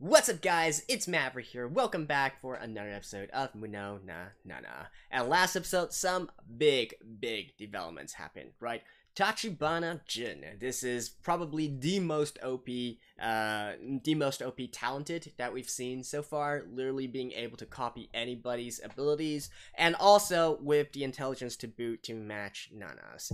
What's up, guys? It's Maverick here. Welcome back for another episode of Munou na Nana. And last episode, some big developments happened, right? Tachibana Jin. This is probably the most OP talented that we've seen so far. Literally being able to copy anybody's abilities, and also with the intelligence to boot to match Nana's.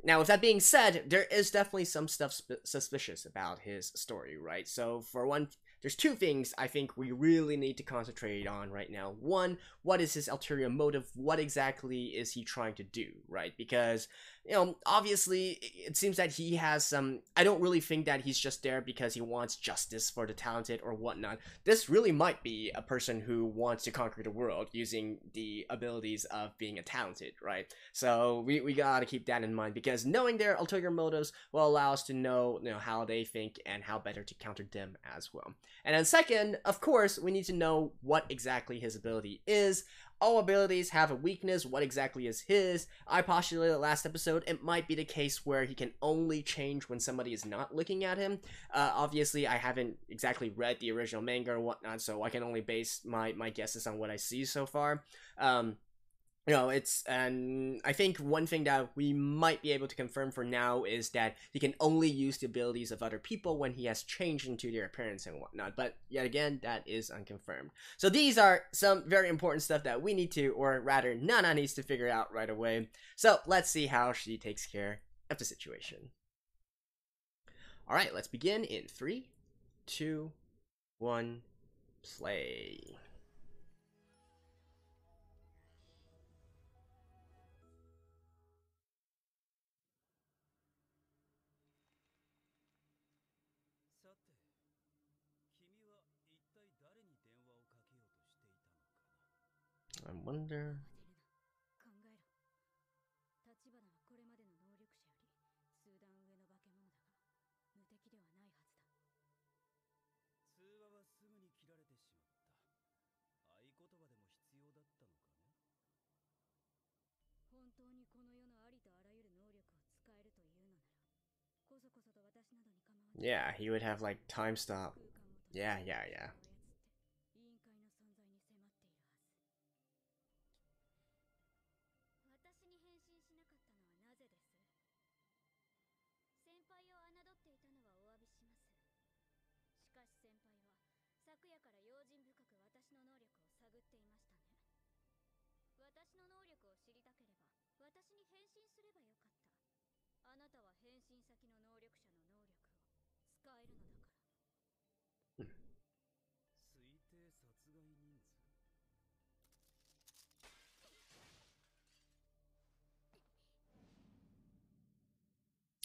Now, with that being said, there is definitely some stuff suspicious about his story, right? So, for one, there's two things I think we really need to concentrate on right now. One, what is his ulterior motive? What exactly is he trying to do, right? Because, you know, obviously, it seems that he has some... I don't really think that he's just there because he wants justice for the talented or whatnot. This really might be a person who wants to conquer the world using the abilities of being a talented, right? So, we gotta keep that in mind, because knowing their ulterior motives will allow us to know, how they think and how better to counter them as well. And then second, of course, we need to know what exactly his ability is. All abilities have a weakness. What exactly is his? I postulated last episode, it might be the case where he can only change when somebody is not looking at him. Obviously, I haven't exactly read the original manga or whatnot, so I can only base my guesses on what I see so far. And I think one thing that we might be able to confirm for now is that he can only use the abilities of other people when he has changed into their appearance and whatnot, but yet again, that is unconfirmed. So these are some very important stuff that we need to, or rather, Nana needs to figure out right away. So let's see how she takes care of the situation. Alright, let's begin in 3, 2, 1, play. I wonder... Yeah, he would have like time stop. Yeah.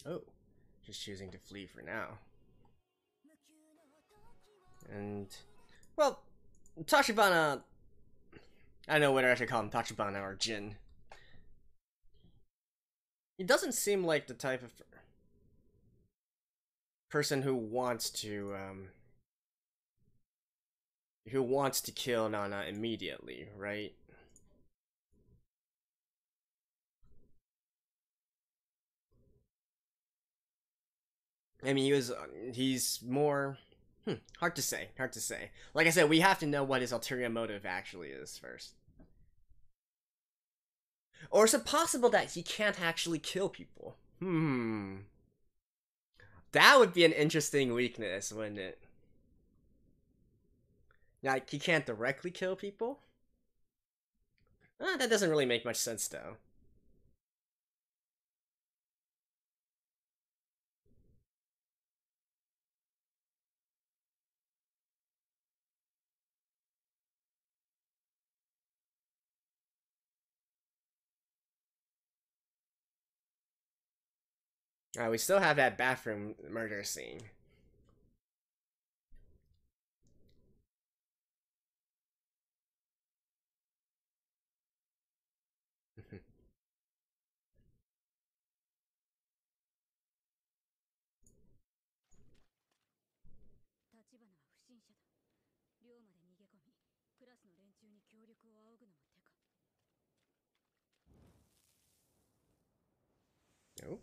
Oh, just choosing to flee for now. And, well, Tachibana... I don't know whether I should call him Tachibana or Jin. He doesn't seem like the type of person who wants to kill Nana immediately, right? I mean, he's more... hard to say. Like I said, we have to know what his ulterior motive actually is first. Or is it possible that he can't actually kill people? That would be an interesting weakness, wouldn't it? Like, he can't directly kill people? That doesn't really make much sense, though. We still have that bathroom murder scene. Oh.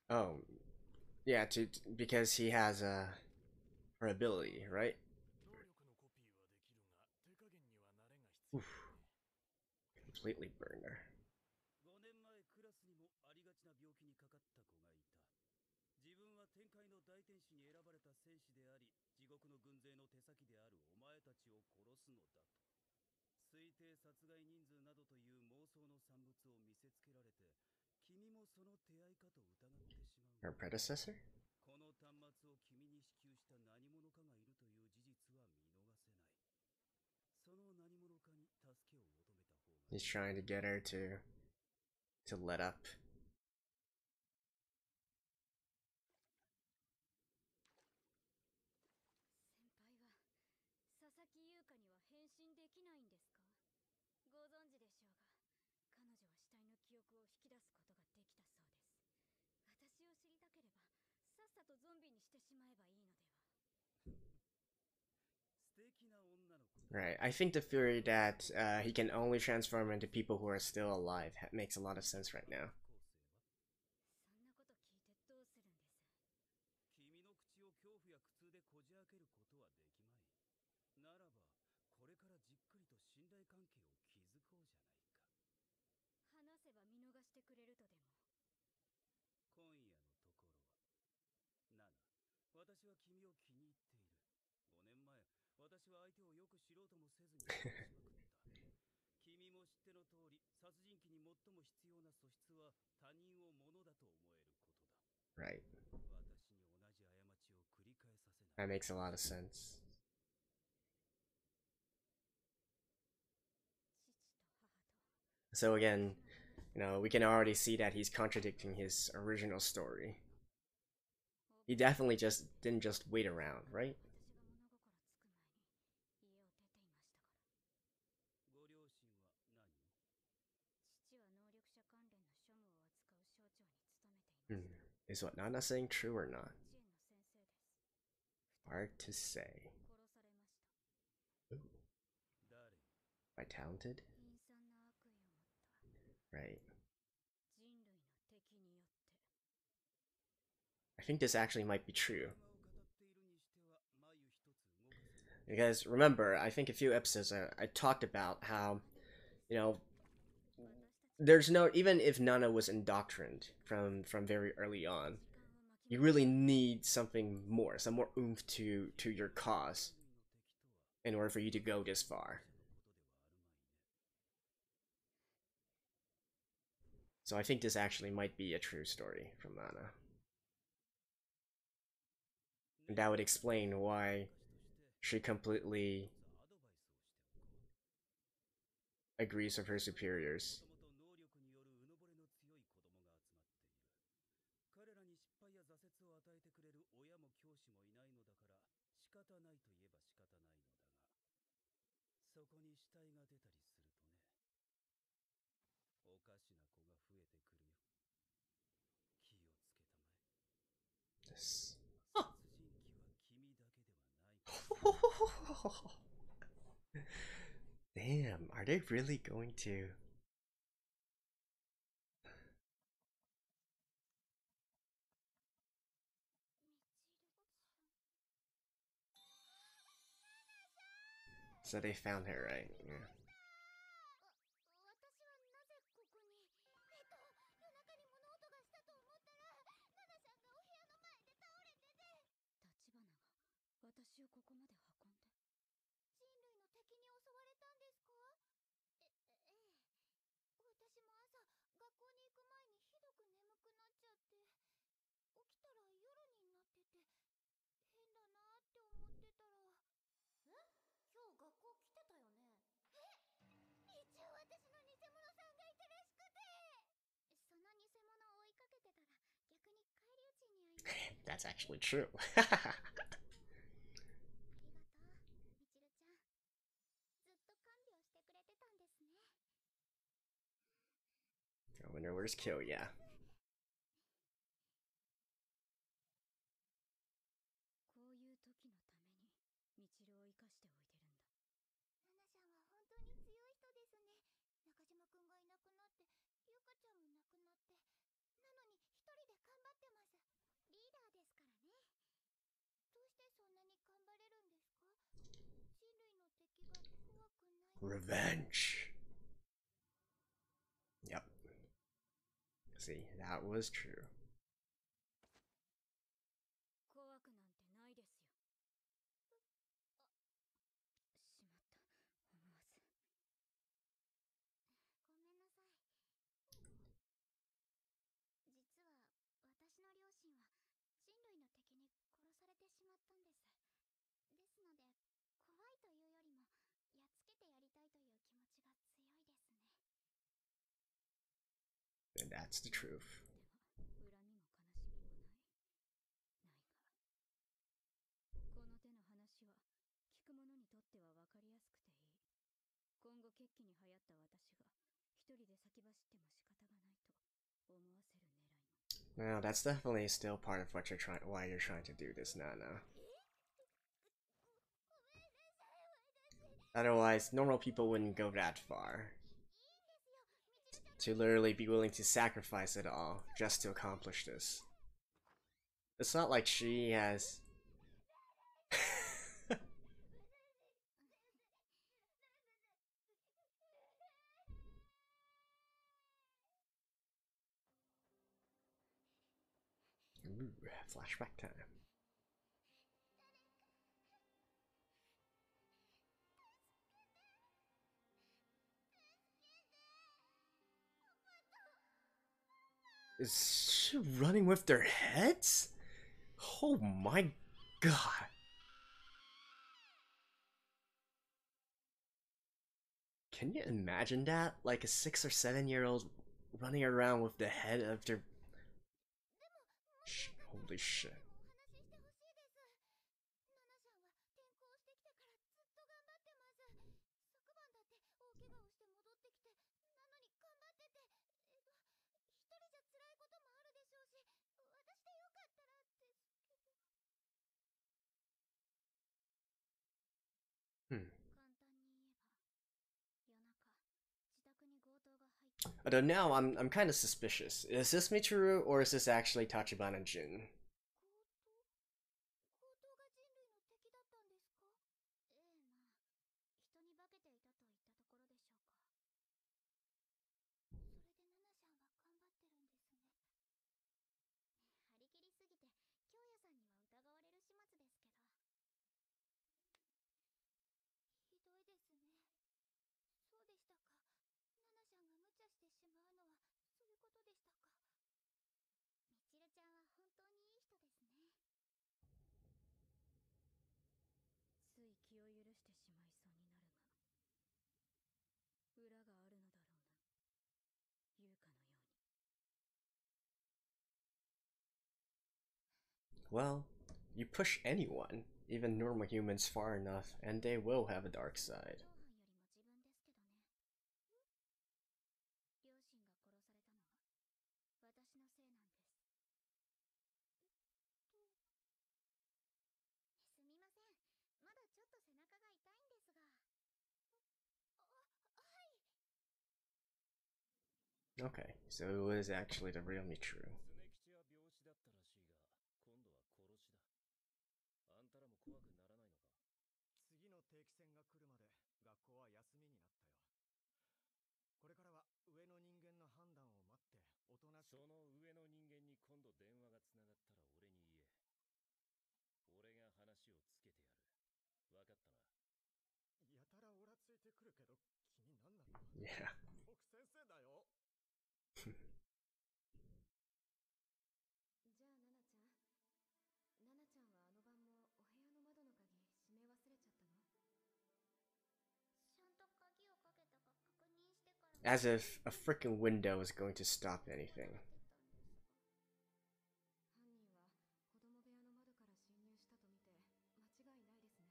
Oh, yeah, because he has her ability, right? Oof. Completely burned her. 5年前クラスにもありがちな病気にかかった子がいた。自分は天界の大天使に選ばれた戦士であり、地獄の軍勢の手先であるお前たちを殺すのだと。推定殺害人数などという妄想の産物を見せつけられて、君もその手合いかと疑ってしまう。Her predecessor? この端末を君に支給した何者かがいるという事実は見逃せない。その何者かに助けを求めた方が。He's trying to get her to let up. 佐々木優香には変身できないんですか？ご存知でしょうが、彼女は死体の記憶を引き出すことができたそうです。私を知りたければ、さっさとゾンビにしてしまえばいいのでは。Right. I think the theory that he can only transform into people who are still alive makes a lot of sense right now. そんなこと聞いてどうするんです？君の口を恐怖や苦痛でこじ開けることはできまい。ならば、これからじっくりと信頼関係を築こうじゃないか。話せば見逃してくれるとでも。今夜のところは。ナナ、私は君を気に入っている。5年前、私は相手をよく知ろうともせずに殺しまくった。君も知っての通り、殺人鬼に最も必要な素質は他人を物だと思えることだ。Right. 私に同じ過ちを繰り返させない。That makes a lot of sense. So again, we can already see that he's contradicting his original story. He definitely didn't just wait around, right? ご両親は何？父は能力者関連の庶務を扱う省庁に勤めていました。Is what Nana saying true or not? 幼稚園の先生です。Hard to say. 殺されました。Ooh. 誰？ By talented? 陰惨な悪意を持った。Right. 人類の敵によって。I think this actually might be true. Because remember, I think a few episodes I talked about how, there's no, even if Nana was indoctrined from very early on, you really need something more, some more oomph to your cause in order for you to go this far. So I think this actually might be a true story from Nana. And that would explain why she completely agrees with her superiors. 彼らに失敗や挫折を与えてくれる親も教師もいないのだから仕方ないと言えば仕方ないのだが、そこに死体が出たりするとね、おかしな子が増えてくるよ。気をつけたまえ。This. 殺人鬼は君だけではない。Damn, are they really going to? So they found her, right? Yeah. 私はなぜここに？夜中に物音がしたと思ったら、ナナちゃんがお部屋の前で倒れてて。立花が私をここまで運んで。人類の敵に襲われたんですか？ええ。私も朝学校に行く前にひどく眠くなっちゃって、起きたら夜になってて変だなって思ってたら。今日学校来てたよね？一応私の偽物さんがいたらしくて、その偽物を追いかけてたら逆に返り討ちに遭いました。 That's actually true. ありがとう、みちるちゃん。ずっと看病してくれてたんですね。 I wonder where's Kill, yeah. こういう時のためにみちるを生かしておいてるんだ。ナナちゃんは本当に強い人ですね。中島くんがいなくなって、ゆかちゃんも亡くなって、なのに一人で頑張ってます。リーダーですからね。どうしてそんなに頑張れるんですか？人類の敵が怖くない。 Revenge. Yep. See, that was true. 怖くなんてないですよ。しまった、思わず。ごめんなさい。実は私の両親は人類の敵に殺されてしまったんです。ですので怖いというよりもやっつけてやりたいという気持ちが強いですね。 And that's the truth. では恨みも悲しみもないが、この手の話は聞く者にとっては分かりやすくていい。今後決起に流行った私が一人で先走っても仕方がないと思わせる狙いも。No, that's definitely still part of what you're trying. Why you're trying to do this, Nana. Otherwise, normal people wouldn't go that far. To literally be willing to sacrifice it all just to accomplish this. It's not like she has. Ooh, flashback time. Is she running with their heads? Oh my god. Can you imagine that? Like a 6 or 7-year-old running around with the head of their... Holy shit. 簡単に言えば夜中自宅に強盗が入って。 Although now I'm kind of suspicious. Is this Michiru or is this actually Tachibana Jin? 強盗が人類の敵だったんですか？ええ、まあ人に化けていたといったところでしょうか。それでナナちゃんは頑張ってるんですね。張り切りすぎて京也さんには疑われる始末ですけど。ひどいですね。そうでしたか。ナナちゃんが無茶してしまうのはそういうことでしたか。みちるちゃんは本当にいい人ですね。つい気を許してしまいそうになるが、裏があるのだろうな、優香のように。 Well, you push anyone, even normal humans, far enough, and they will have a dark side. 同伴よりも自分ですけどね。両親が殺されたのは私のせいなんです。すみません。まだちょっと背中が痛いんですが。はい。 Okay, so it was actually the real Michiru. 常吉は病死だったらしいが、今度は殺しだ。あんたらも怖くならないのか？次の定期戦が来るまで学校は休みになったよ。これからは上の人間の判断を待っておとなしく。その上の人間に今度電話がつながったら俺に言え。俺が話をつけてやる。わかったな。やたらオラついてくるけど君何なの？ Yeah. 僕先生だよ。じゃあナナちゃん、ナナちゃんはあの晩もお部屋の窓の鍵閉め忘れちゃったの？ちゃんと鍵をかけたか確認してから。 As if a freaking window is going to stop anything. 犯人は子供部屋の窓から侵入したとみて間違いないですね。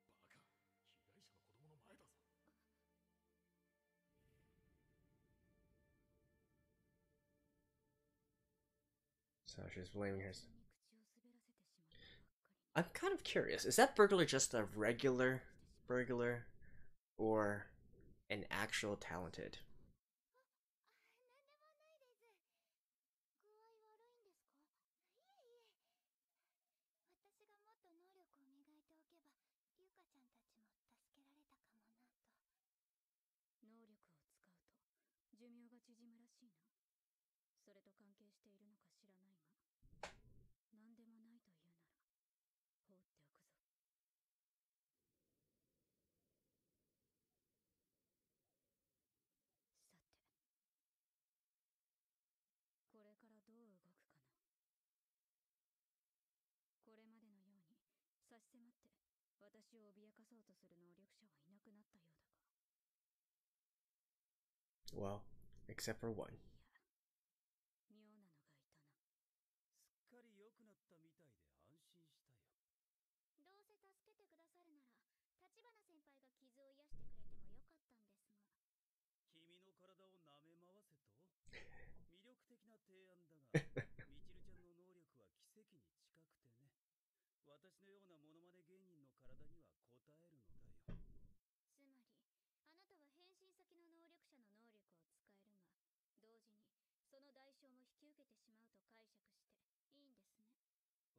バカ、被害者の子供の前だぞ。So she's blaming herself. に口を滑らせてしまったばっかりに。I'm kind of curious. Is that burglar just a regular burglar or an actual talented? なんでもないです。具合悪いんですか？いえいえ。私がもっと能力を磨いておけば、ゆかちゃんたちも助けられたかもなと。能力を使うと寿命が縮むらしいな。それと関係しているのか知らないが、何でもないというなら放っておくぞ。さて、これからどう動くかな。これまでのように差し迫って私を脅かそうとする能力者はいなくなったようだが。Well, except for one. いや、妙なのがいたな。すっかり良くなったみたいで安心したよ。どうせ助けてくださるなら、立花先輩が傷を癒してくれてもよかったんですが。君の体を舐め回せと魅力的な提案だが、みちるちゃんの能力は奇跡に近くてね。私のようなモノマネ芸人の体には応えるのだよ。つまり、あなたは変身先の能力者の能力を使えるが、同時にその代償も引き受けてしまうと解釈していいんですね。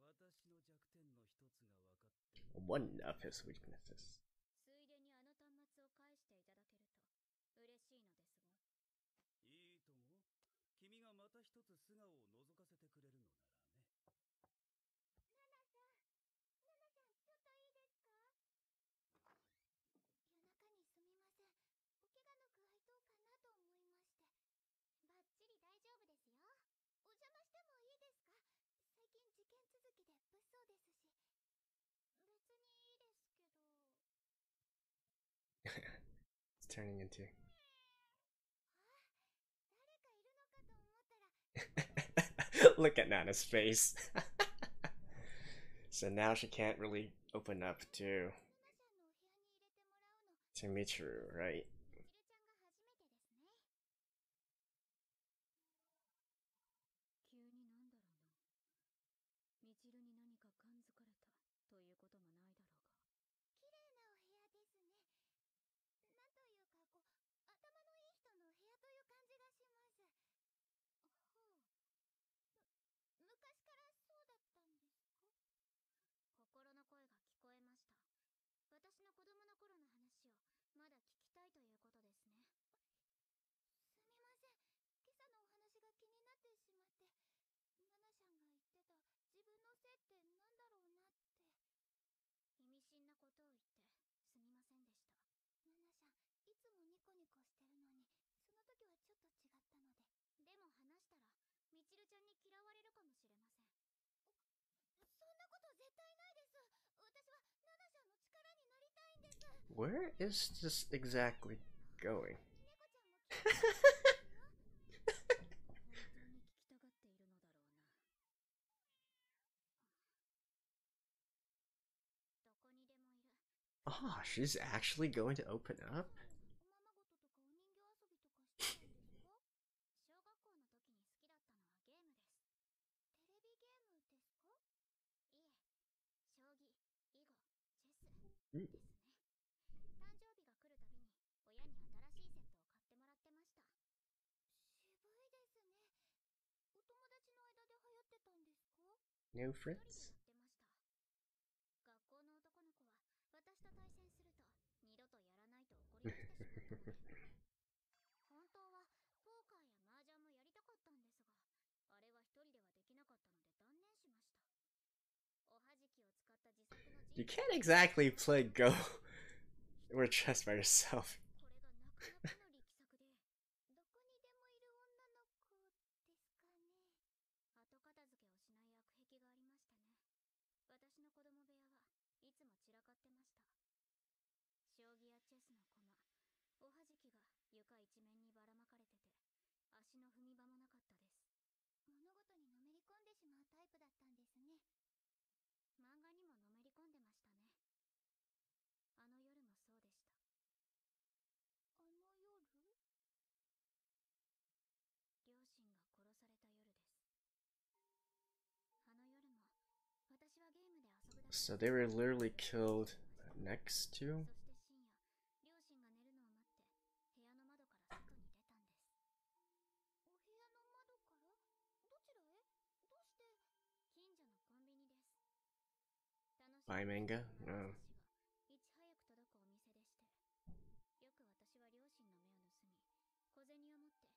私の弱点の一つが分かって。One of his weaknesses. ついでにあの端末を返していただけると嬉しいのですが。いいとも。君がまた一つ素顔を覗かせてくれるのならね。ナナさん、ちょっといいですか？夜中にすみません。お怪我の具合どうかなと思いまして。バッチリ大丈夫ですよ。お邪魔してもいいですか？最近事件続きで物騒ですし。別にいいですけど。It's turning into. 誰かいるのかと思ったら。Look at Nana's face. So now she can't really open up to Mitru, right? みちるちゃんが初めてですね。急になんだろうな。みちるに何か感づかれたということもないだろうが。綺麗なお部屋ですね。なんというか頭のいい人のお部屋という感じがします。ほう。昔からそうだったんですか？心の声が聞こえました。私の子供の頃の話をまだ聞きたいということですね。すみません。今朝のお話が気になってしまって。ナナちゃんが言ってた自分のせいってなんだろうなって。意味深なことを言ってすみませんでした。ナナちゃん、いつもニコニコしてるのに、その時はちょっと違ったので。でも話したら、みちるちゃんに嫌われるかもしれません。そんなこと絶対ないです。私はナナちゃんの力になりたいんです。Where is this exactly going? 猫ちゃんも聞いてますよ。本当に聞きたがっているのだろうな。どこにでもいる。Ah, she's actually going to open up? おままごととかお人形遊びとかしてたんですか？小学校の時に好きだったのはゲームです。テレビゲームですか？いえ、将棋、囲碁、チェスですね。誕生日が来るたびに親に新しいセットを買ってもらってました。渋いですね。お友達の間で流行ってたんですか？ New 一人で friends? やってました。学校の男の子は私と対戦すると二度とやらないと怒り出してしまったので。本当はポーカーや麻雀もやりたかったんですが、あれは一人ではできなかったので断念しました。おはじきを使った自作の You can't exactly play Go or chess by yourself. これがなかなかの力作で、どこにでもいる女の子ですかね。後片付けをしない悪癖がありましてね。私の子供部屋はいつも散らかってました。将棋やチェスの駒、おはじきが床一面にばらまかれてて、足の踏み場もなかったです。物事にのめり込んでしまうタイプだったんですね。漫画にものめり込んでましたね。あの夜もそうでした。あの夜？両親が殺された夜です。あの夜も私はゲームで遊ぶだけ So they were literally killed next to? そして深夜、両親が寝るのを待って部屋の窓から外に出たんです。お部屋の窓から？どちらへ？どうして？近所のコンビニです。楽しみ Buy にして manga? いた No. お菓子がいち早く届くお店でして、よく私は両親の目を盗み、小銭を持って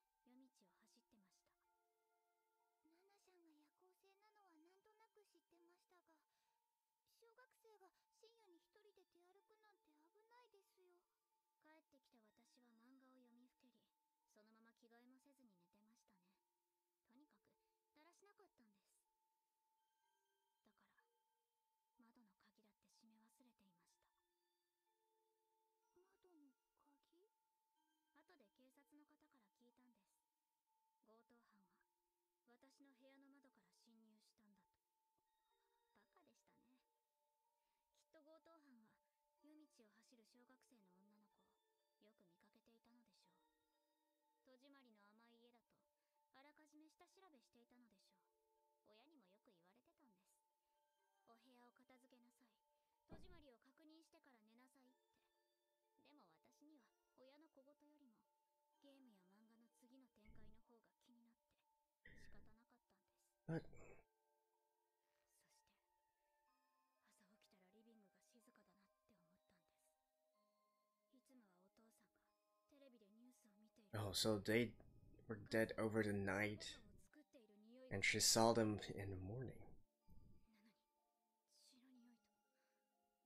夜道を走ってました。ナナちゃんが夜行性なのはなんとなく知ってましたが、小学生が深夜に一人で出歩くなんて危ないですよ。帰ってきた私は漫画を読みふけり、そのまま着替えもせずに寝てましたね。とにかくだらしなかったんです。だから窓の鍵だって閉め忘れていました。窓の鍵？後で警察の方から聞いたんです。強盗犯は私の部屋の窓から侵入したんだと。バカでしたね。きっと強盗犯は夜道を走る小学生の女の子をよく見かけていたのでしょう。戸締まりの甘い家だとあらかじめ下調べしていたのでしょう。親にもよく言われてたんです。お部屋を片付けなさい、戸締まりを確認してから寝なさいって。でも私には親の小言よりもゲームや漫画の次の展開の方が気になって仕方なかったんです。 But そして朝起きたらリビングが静かだなって思ったんです。いつもはお父さんがテレビでニュースを見ている。 oh, so they were dead over the night ご飯を作っている匂いが and she saw them in the morning. なのに血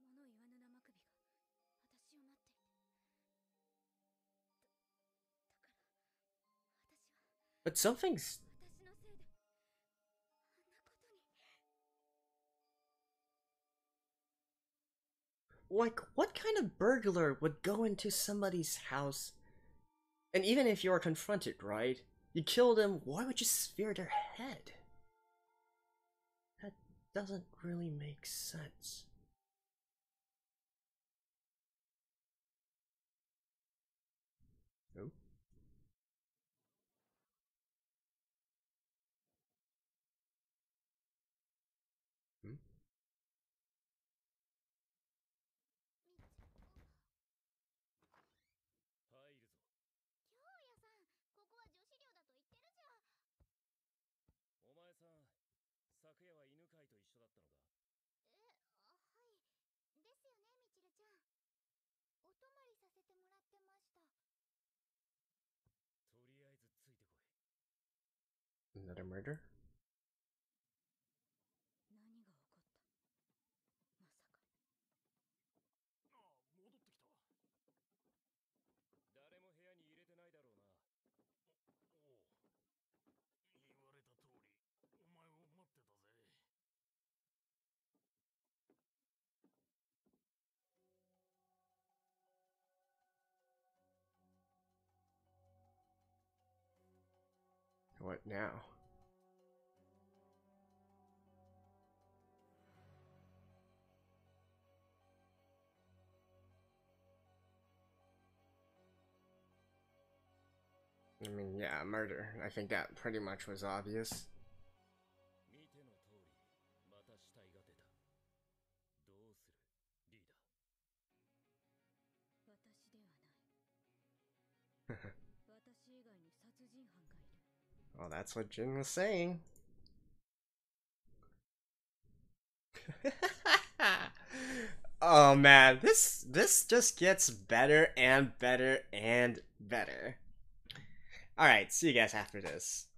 の匂いと物言わぬ生首が私を待っていて、だから私は But something's 私のせいであんなことに。 like, what kind of burglar would go into somebody's house? And even if you are confronted, right? You kill them, why would you sphere their head? That doesn't really make sense. Oh. Hmm? 入るぞ。京也さん、ここは女子寮だと言ってるじゃん。お前さん、昨夜は犬飼と一緒だったのか？はい。ですよね、みちるちゃん。お泊まりさせてもらってました。とりあえずついてこい。 Another murder? 何が起こった？まさか。ああ、戻ってきた。誰も部屋に入れてないだろうな。おお、言われた通りお前を待ってたぜ。What now? I mean, yeah, murder. I think that pretty much was obvious. 見ての通り、また死体が出た。どうする、リーダー。私ではない。私以外に殺人犯がいる。 Well, that's what Jin was saying. Oh man, this just gets better and better and better. Alright, see you guys after this.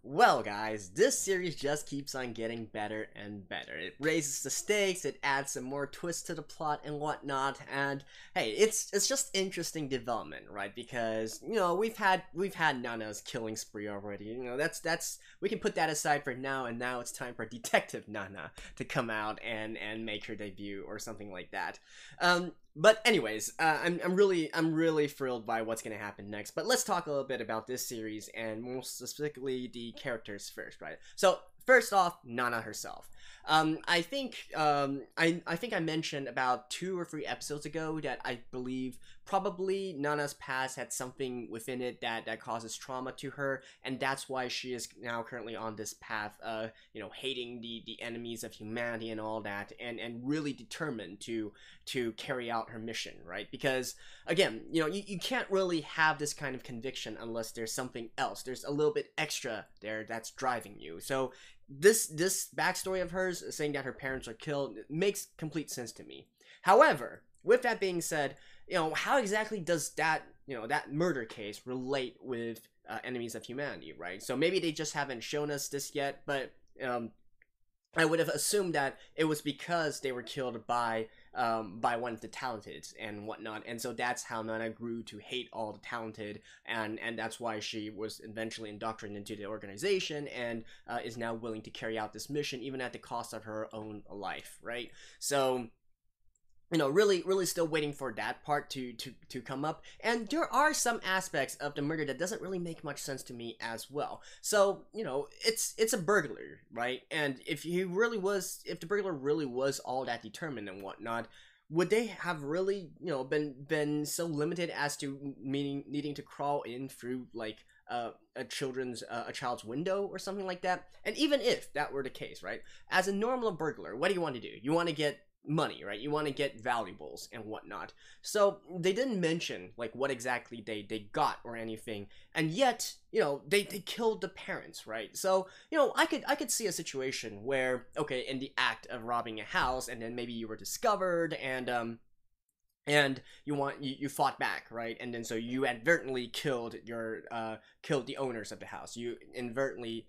Well guys, this series just keeps on getting better and better. It raises the stakes, it adds some more twists to the plot and whatnot, and hey, it's just interesting development, right? Because, you know, we've had Nana's killing spree already. You know, that's we can put that aside for now, and now it's time for Detective Nana to come out and make her debut or something like that. But anyways, I'm really thrilled by what's gonna happen next. But let's talk a little bit about this series and more specifically the characters first, right? So first off, Nana herself. I think I mentioned about 2 or 3 episodes ago that I believe probably Nana's past had something within it that causes trauma to her, and that's why she is now currently on this path of, hating the enemies of humanity and all that, and really determined to carry out her mission, right? Because again, you can't really have this kind of conviction unless there's something else. There's a little bit extra there that's driving you. So this backstory of hers saying that her parents are killed makes complete sense to me. However, with that being said, how exactly does that that murder case relate with enemies of humanity, right? So maybe they just haven't shown us this yet, but I would have assumed that it was because they were killed by one of the talented and whatnot, and so that's how Nana grew to hate all the talented, and that's why she was eventually indoctrinated into the organization and is now willing to carry out this mission even at the cost of her own life, right? So really still waiting for that part to come up, and there are some aspects of the murder that doesn't really make much sense to me as well. So it's a burglar, right? And if the burglar really was all that determined and whatnot, would they have really been so limited as to needing to crawl in through like a child's window or something like that? And even if that were the case, right, as a normal burglar, what do you want to do? You want to get money, right? You want to get valuables and whatnot. So they didn't mention like what exactly they got or anything, and yet they killed the parents, right? So I could see a situation where, okay, in the act of robbing a house, and then maybe you were discovered, and you fought back, right? And then so you advertently killed the owners of the house. You inadvertently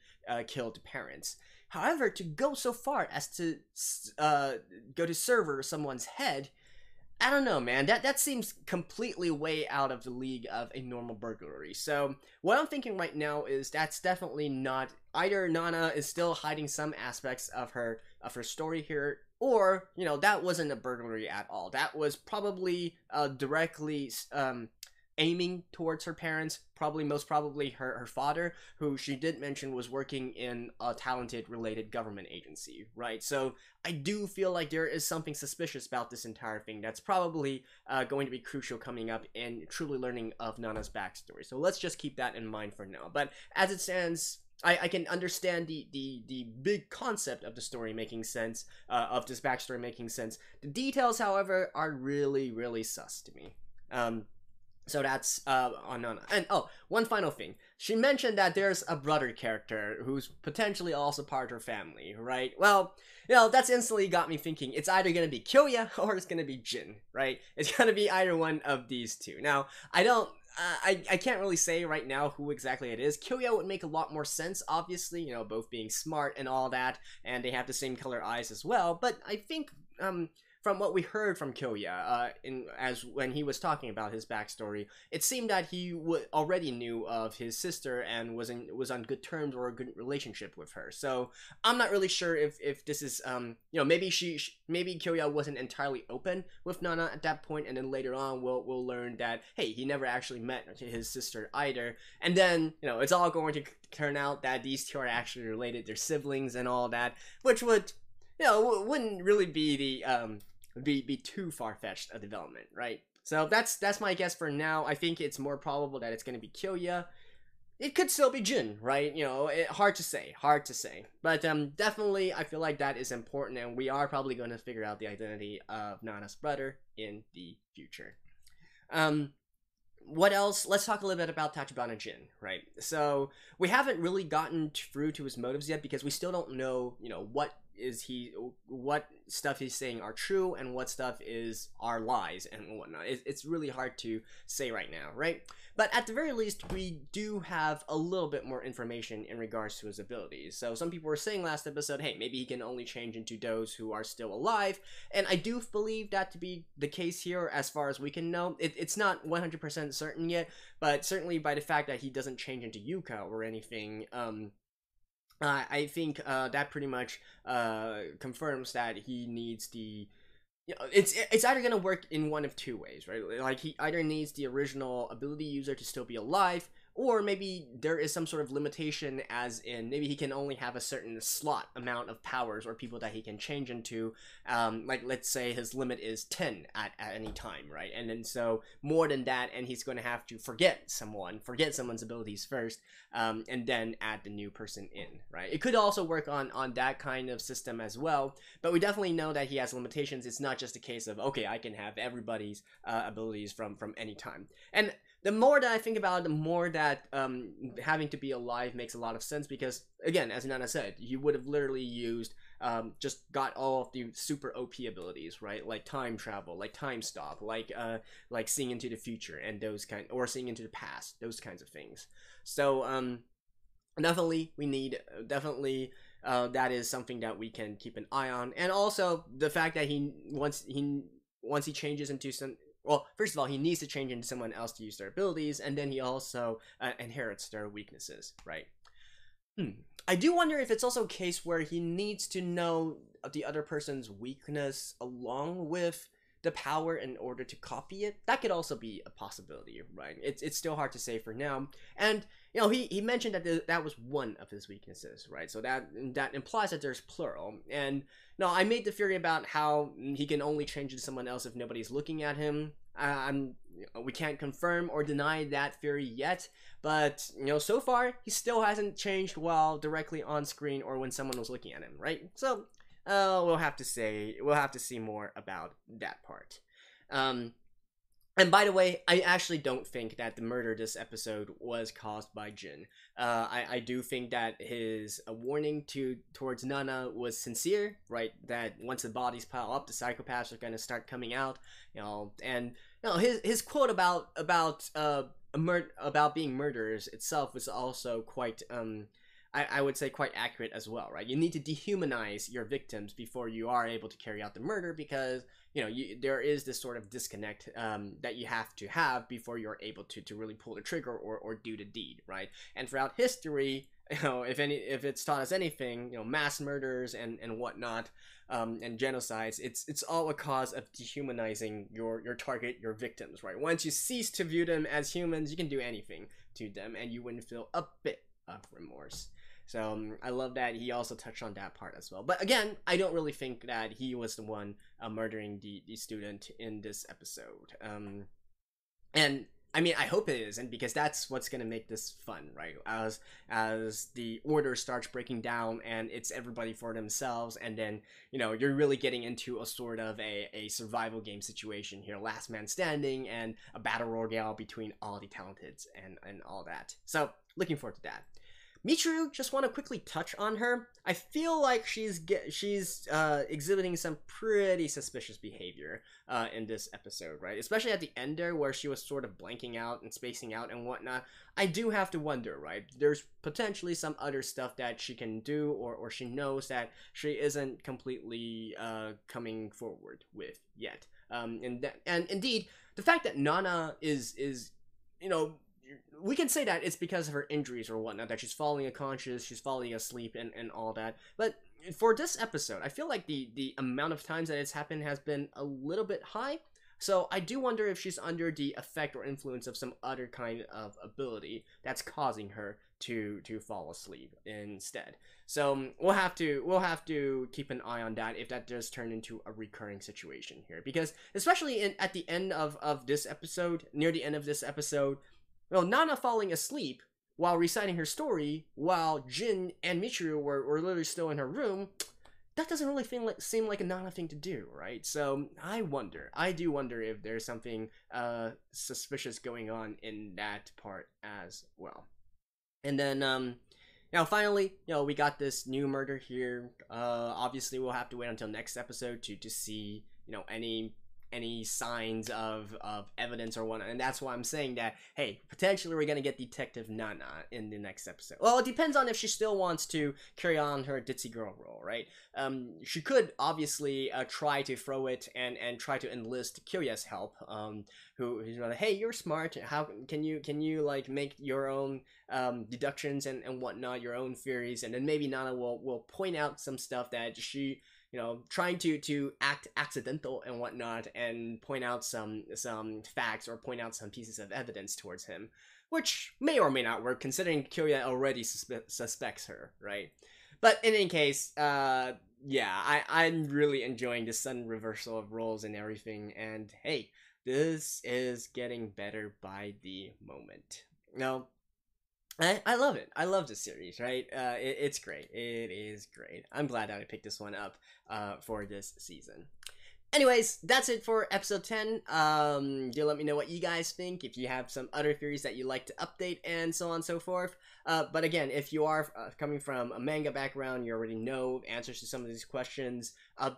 killed the parents. However, to go so far as to go to sever someone's head, I don't know, man. That seems completely way out of the league of a normal burglary. So what I'm thinking right now is that's definitely not either. Nana is still hiding some aspects of her story here, or that wasn't a burglary at all. That was probably directly aiming towards her parents, most probably her father, who she did mention was working in a talented related government agency, right? So I do feel like there is something suspicious about this entire thing that's probably going to be crucial coming up in truly learning of Nana's backstory. So let's just keep that in mind for now. But as it stands, I can understand the big concept of the story making sense, of this backstory making sense. The details, however, are really, really sus to me. So that's on Nana. And one final thing. She mentioned that there's a brother character who's potentially also part of her family, right? Well, that's instantly got me thinking it's either gonna be Kyoya or it's gonna be Jin, right? It's gonna be either one of these two. Now, I can't really say right now who exactly it is. Kyoya would make a lot more sense, obviously, both being smart and all that, and they have the same color eyes as well, but I think, from what we heard from Kyoya, as when he was talking about his backstory, it seemed that he already knew of his sister and was on good terms or a good relationship with her. So I'm not really sure if this is maybe maybe Kyoya wasn't entirely open with Nana at that point, and then later on we'll learn that hey, he never actually met his sister either, and then it's all going to turn out that these two are actually related, they're siblings and all that, which would wouldn't really be the be too far-fetched a development, right? So that's my guess for now. I think it's more probable that it's going to be Kyoya. It could still be Jin, right? Hard to say, but definitely I feel like that is important, and we are probably going to figure out the identity of Nana's brother in the future. What else? Let's talk a little bit about Tachibana Jin, right? So we haven't really gotten through to his motives yet because we still don't know, what stuff he's saying are true and what stuff are lies and whatnot. It's really hard to say right now, right? But at the very least, we do have a little bit more information in regards to his abilities. So some people were saying last episode, hey, maybe he can only change into those who are still alive, and I do believe that to be the case here as far as we can know. It's not 100% certain yet, but certainly by the fact that he doesn't change into Yuka or anything, I think that pretty much confirms that he needs the. It's either gonna work in one of two ways, right? Like he either needs the original ability user to still be alive, or maybe there is some sort of limitation, as in maybe he can only have a certain slot amount of powers or people that he can change into. Like, let's say his limit is 10 at any time, right? And then so more than that, and he's going to have to forget someone's abilities first, and then add the new person in, right? It could also work on that kind of system as well, but we definitely know that he has limitations. It's not just a case of, okay, I can have everybody's abilities from any time. And the more that I think about it, the more that having to be alive makes a lot of sense, because, again, as Nana said, you would have literally used, just got all of the super OP abilities, right? Like time travel, like time stop, like seeing into the future, and or seeing into the past, those kinds of things. So, definitely, that is something that we can keep an eye on. And also, the fact that once he changes into some... Well, first of all, he needs to change into someone else to use their abilities, and then he also inherits their weaknesses, right? I do wonder if it's also a case where he needs to know the other person's weakness along with the power in order to copy it. That could also be a possibility, right? It's still hard to say for now. And, you know, he mentioned that that was one of his weaknesses, right? So that implies that there's plural. And no, I made the theory about how he can only change into someone else if nobody's looking at him. We can't confirm or deny that theory yet, but, you know, so far he still hasn't changed while directly on screen or when someone was looking at him, right? So we'll have to see more about that part. And by the way, I actually don't think that the murder this episode was caused by Jin. I do think that his warning towards Nana was sincere, right? That once the bodies pile up, the psychopaths are going to start coming out, you know. And, you know, his quote about being murderers itself was also quite I would say quite accurate as well, right? You need to dehumanize your victims before you are able to carry out the murder, because, you know, there is this sort of disconnect that you have to have before you're able to really pull the trigger or do the deed, right? And throughout history, you know, if it's taught us anything, you know, mass murders and whatnot, and genocides, it's all a cause of dehumanizing your target, your victims, right? Once you cease to view them as humans, you can do anything to them and you wouldn't feel a bit of remorse. So I love that he also touched on that part as well. But again, I don't really think that he was the one murdering the student in this episode. And I mean, I hope it isn't, because that's what's gonna make this fun, right? As the order starts breaking down and it's everybody for themselves, and then, you know, you're really getting into a sort of a survival game situation here, last man standing and a battle royale between all the talented and all that. So looking forward to that. Michiru, just want to quickly touch on her. I feel like she's exhibiting some pretty suspicious behavior in this episode, right? Especially at the end there, where she was sort of blanking out and spacing out and whatnot. I do have to wonder, right? There's potentially some other stuff that she can do, or she knows that she isn't completely coming forward with yet. And indeed, the fact that Nana is you know, we can say that it's because of her injuries or whatnot, that she's falling unconscious, she's falling asleep, and all that. But for this episode, I feel like the amount of times that it's happened has been a little bit high. So I do wonder if she's under the effect or influence of some other kind of ability that's causing her to fall asleep instead. So we'll have to keep an eye on that if that does turn into a recurring situation here, because especially at the end of this episode, near the end of this episode, well, Nana falling asleep while reciting her story, while Jin and Michiru were literally still in her room, that doesn't really seem like a Nana thing to do, right? So I do wonder if there's something suspicious going on in that part as well. And then now finally, you know, we got this new murder here. Obviously we'll have to wait until next episode to see, you know, any signs of evidence or whatnot, and that's why I'm saying that, hey, potentially we're gonna get Detective Nana in the next episode. Well, it depends on if she still wants to carry on her ditzy girl role, right? She could obviously try to throw it and try to enlist Kyoya's help, who's like, hey, you're smart, how can you like make your own deductions and whatnot, your own theories, and then maybe Nana will point out some stuff that she, you know, trying to act accidental and whatnot, and point out some facts or point out some pieces of evidence towards him. which may or may not work considering Kyoya already suspects her, right? But in any case, yeah, I'm really enjoying the sudden reversal of roles and everything, and hey, this is getting better by the moment. No, I love it. I love this series, right? It's great. It is great. I'm glad that I picked this one up for this season. Anyways, that's it for episode 10. Do let me know what you guys think, if you have some other theories that you'd like to update, and so on and so forth. But again, if you are coming from a manga background, you already know answers to some of these questions.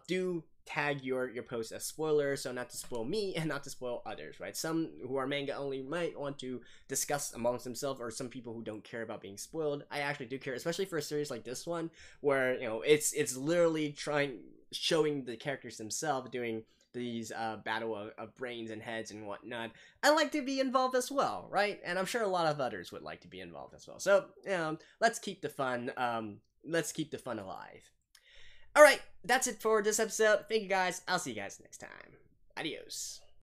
Do tag your post as spoilers, so not to spoil me and not to spoil others, right? Some who are manga only might want to discuss amongst themselves, or some people who don't care about being spoiled. I actually do care, especially for a series like this one, where, you know, it's literally showing the characters themselves doing these battle of brains and heads and whatnot. I like to be involved as well, right? And I'm sure a lot of others would like to be involved as well. So, let's keep the fun. Let's keep the fun alive. All right, that's it for this episode. Thank you guys. I'll see you guys next time. Adios.